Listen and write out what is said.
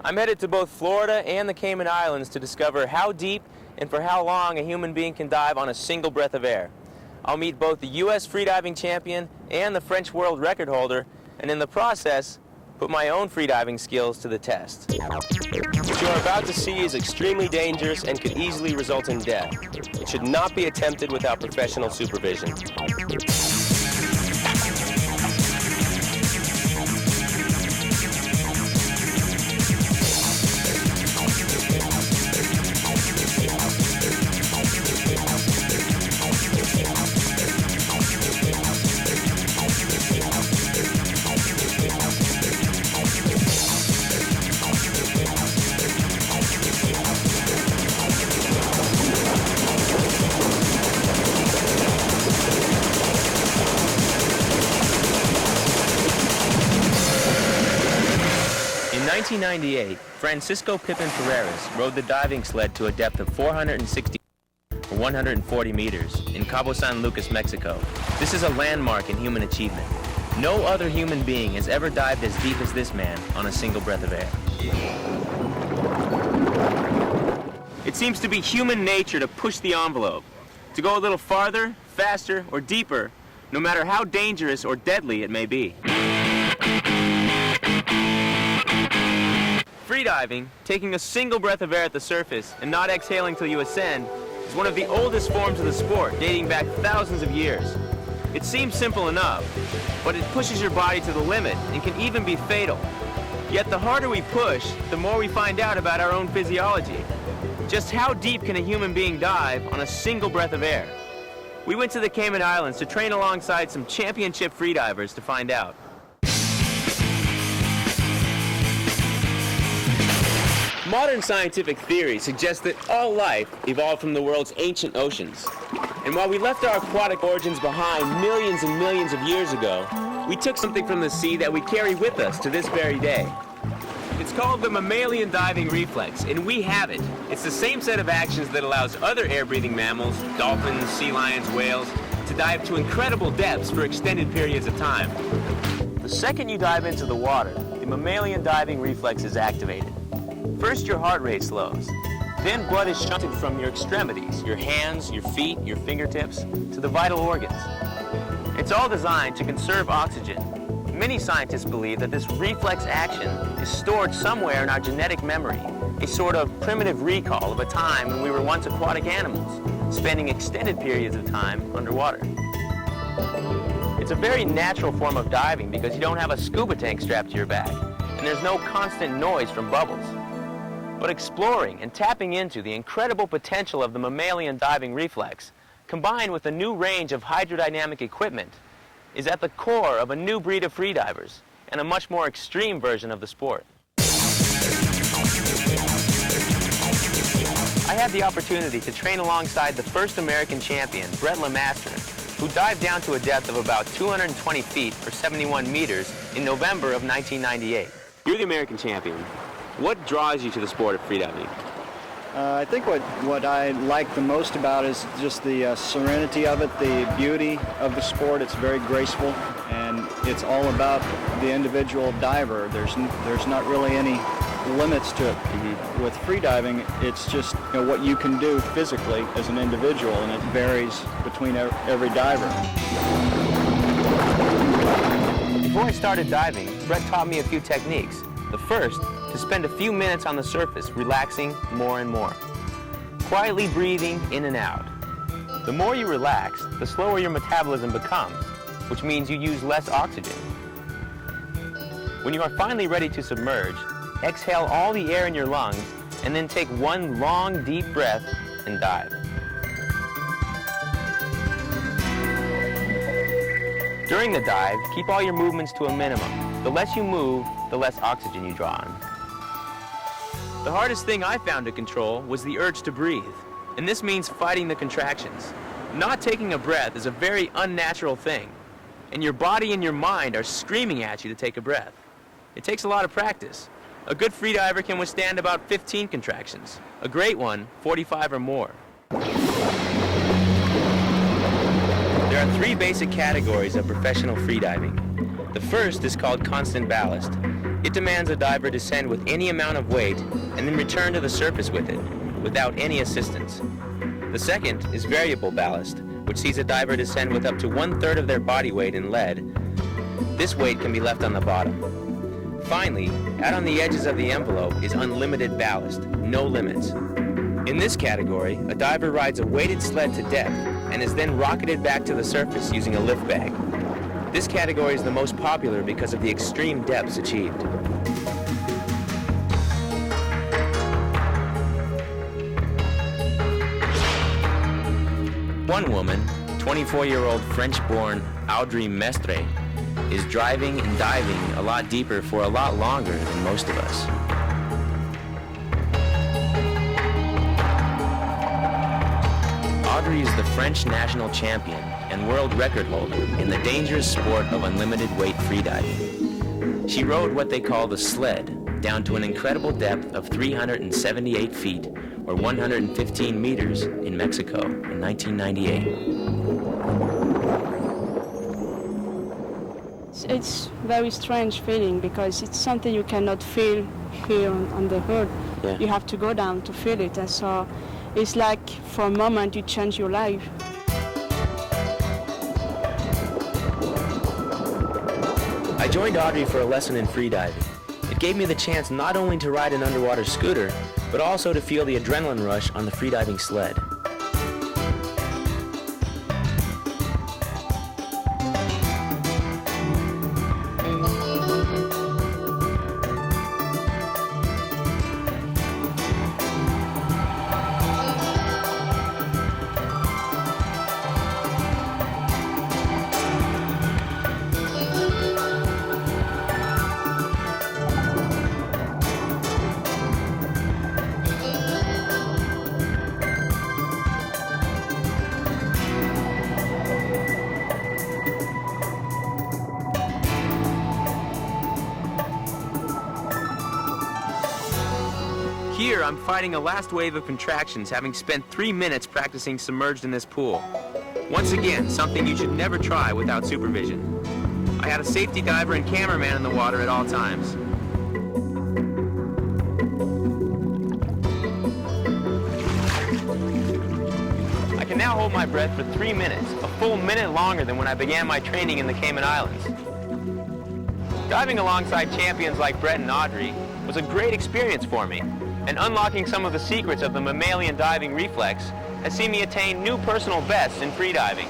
I'm headed to both Florida and the Cayman Islands to discover how deep and for how long a human being can dive on a single breath of air. I'll meet both the U.S. freediving champion and the French world record holder, and in the process, put my own freediving skills to the test. What you are about to see is extremely dangerous and could easily result in death. It should not be attempted without professional supervision. In 1998, Francisco Pipin Ferreras rode the diving sled to a depth of 460 or 140 meters in Cabo San Lucas, Mexico. This is a landmark in human achievement. No other human being has ever dived as deep as this man on a single breath of air. It seems to be human nature to push the envelope, to go a little farther, faster, or deeper, no matter how dangerous or deadly it may be. Freediving, taking a single breath of air at the surface and not exhaling till you ascend, is one of the oldest forms of the sport, dating back thousands of years. It seems simple enough, but it pushes your body to the limit and can even be fatal. Yet the harder we push, the more we find out about our own physiology. Just how deep can a human being dive on a single breath of air? We went to the Cayman Islands to train alongside some championship freedivers to find out. Modern scientific theory suggests that all life evolved from the world's ancient oceans. And while we left our aquatic origins behind millions and millions of years ago, we took something from the sea that we carry with us to this very day. It's called the mammalian diving reflex, and we have it. It's the same set of actions that allows other air-breathing mammals, dolphins, sea lions, whales, to dive to incredible depths for extended periods of time. The second you dive into the water, the mammalian diving reflex is activated. First, your heart rate slows. Then blood is shunted from your extremities, your hands, your feet, your fingertips, to the vital organs. It's all designed to conserve oxygen. Many scientists believe that this reflex action is stored somewhere in our genetic memory, a sort of primitive recall of a time when we were once aquatic animals, spending extended periods of time underwater. It's a very natural form of diving because you don't have a scuba tank strapped to your back, and there's no constant noise from bubbles. But exploring and tapping into the incredible potential of the mammalian diving reflex, combined with a new range of hydrodynamic equipment, is at the core of a new breed of freedivers and a much more extreme version of the sport. I had the opportunity to train alongside the first American champion, Audrey Mestre, who dived down to a depth of about 220 feet or 71 meters in November of 1998. You're the American champion. What draws you to the sport of freediving? I think what I like the most about it is just the serenity of it, the beauty of the sport. It's very graceful, and it's all about the individual diver. There's not really any limits to it. Mm-hmm. With freediving, it's just what you can do physically as an individual, and it varies between every diver. Before I started diving, Brett taught me a few techniques. The first, to spend a few minutes on the surface, relaxing more and more. Quietly breathing in and out. The more you relax, the slower your metabolism becomes, which means you use less oxygen. When you are finally ready to submerge, exhale all the air in your lungs, and then take one long, deep breath and dive. During the dive, keep all your movements to a minimum. The less you move, the less oxygen you draw on. The hardest thing I found to control was the urge to breathe, and this means fighting the contractions. Not taking a breath is a very unnatural thing, and your body and your mind are screaming at you to take a breath. It takes a lot of practice. A good freediver can withstand about 15 contractions. A great one, 45 or more. There are three basic categories of professional freediving. The first is called constant ballast. It demands a diver descend with any amount of weight and then return to the surface with it, without any assistance. The second is variable ballast, which sees a diver descend with up to 1/3 of their body weight in lead. This weight can be left on the bottom. Finally, out on the edges of the envelope is unlimited ballast, no limits. In this category, a diver rides a weighted sled to depth and is then rocketed back to the surface using a lift bag. This category is the most popular because of the extreme depths achieved. One woman, 24-year-old French-born Audrey Mestre, is driving and diving a lot deeper for a lot longer than most of us. Audrey is the French national champion and world record holder in the dangerous sport of unlimited weight freediving. She rode what they call the sled down to an incredible depth of 378 feet or 115 meters in Mexico in 1998. It's very strange feeling because it's something you cannot feel here on the earth. Yeah. You have to go down to feel it, and so it's like for a moment you change your life. I joined Audrey for a lesson in freediving. It gave me the chance not only to ride an underwater scooter, but also to feel the adrenaline rush on the freediving sled. Here, I'm fighting a last wave of contractions, having spent 3 minutes practicing submerged in this pool. Once again, something you should never try without supervision. I had a safety diver and cameraman in the water at all times. I can now hold my breath for 3 minutes, a full minute longer than when I began my training in the Cayman Islands. Diving alongside champions like Brett and Audrey was a great experience for me, and unlocking some of the secrets of the mammalian diving reflex has seen me attain new personal bests in freediving.